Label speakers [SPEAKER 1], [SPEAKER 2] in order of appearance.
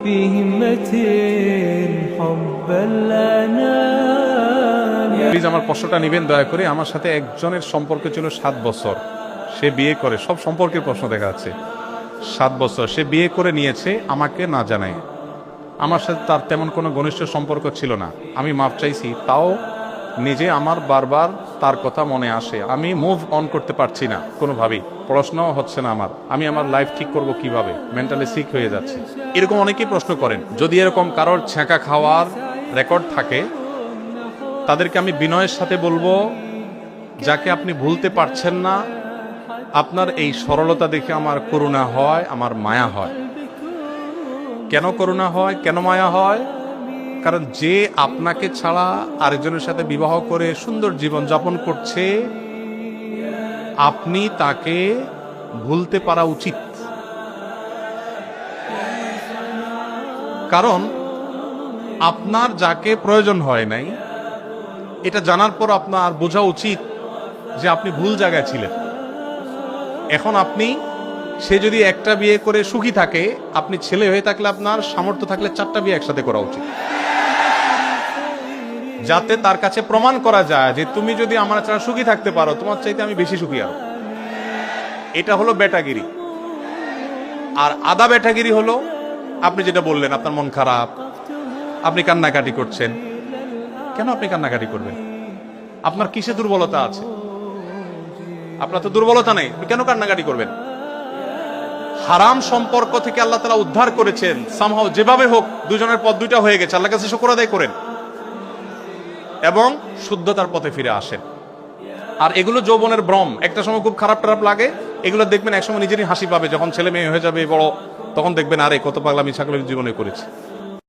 [SPEAKER 1] Please আমার প্রশ্নটা নিবেন দয়া করে। আমার সাথে একজনের সম্পর্ক ছিল 7 বছর, সে বিয়ে করে, সব সম্পর্কের প্রশ্ন দেখা যাচ্ছে। 7 বছর সে বিয়ে করে নিয়েছে আমাকে না জানায়। আমার সাথে তার তেমন কোনো ঘনিষ্ঠ সম্পর্ক ছিল না। আমি মাফ চাইছি, তাও নিজে আমার বারবার তার কথা মনে আসে। আমি মুভ অন করতে পারছি না কোনোভাবেই, পড়াশোনাও হচ্ছে না আমার। আমি আমার লাইফ ঠিক করব কিভাবে, মেন্টালি সিক হয়ে যাচ্ছে। এরকম অনেকেই প্রশ্ন করেন। যদি এরকম কারোর ছ্যাঁকা খাওয়ার রেকর্ড থাকে, তাদেরকে আমি বিনয়ের সাথে বলবো, যাকে আপনি ভুলতে পারছেন না, আপনার এই সরলতা দেখে আমার করুণা হয়, আমার মায়া হয়। কেন করুণা হয়, কেন মায়া হয়? কারণ যে আপনাকে ছাড়া আরেকজনের সাথে বিবাহ করে সুন্দর জীবন যাপন করছে, আপনি তাকে ভুলতে পারা উচিত। কারণ আপনার যাকে প্রয়োজন হয় নাই, এটা জানার পর আপনার বোঝা উচিত যে আপনি ভুল জায়গায় ছিলেন। এখন আপনি, সে যদি একটা বিয়ে করে সুখী থাকে, আপনি ছেলে হয়ে থাকলে আপনার সামর্থ্য থাকলে 4টা বিয়ে একসাথে করা উচিত, যাতে তার কাছে প্রমাণ করা যায় যে তুমি যদি আমার ছাড়া সুখী থাকতে পারো, তোমার চাইতে আমি বেশি সুখী আরো। এটা হলো বেটাগিরি। আর আদা বেটাগিরি হলো আপনি যেটা বললেন, আপনার মন খারাপ, আপনি কান্নাকাটি করছেন। কেন আপনি কান্নাকাটি করবেন? আপনার কিসে দুর্বলতা আছে? আপনার তো দুর্বলতা নেই, আপনি কেন কান্নাকাটি করবেন? হারাম সম্পর্ক থেকে আল্লাহ তাআলা উদ্ধার করেছেন। সামহাও যেভাবে হোক দুজনের পথ দুইটা হয়ে গেছে, আল্লাহর কাছে শুকর আদায় করেন এবং শুদ্ধতার পথে ফিরে আসেন। আর এগুলো যৌবনের ভ্রম। একটা সময় খুব খারাপ টারাপ লাগে, এগুলো দেখবেন একসময় নিজেরই হাসি পাবে। যখন ছেলে মেয়ে হয়ে যাবে বড়, তখন দেখবেন আরে কত পাগলামি ছাগলের জীবনে করেছি।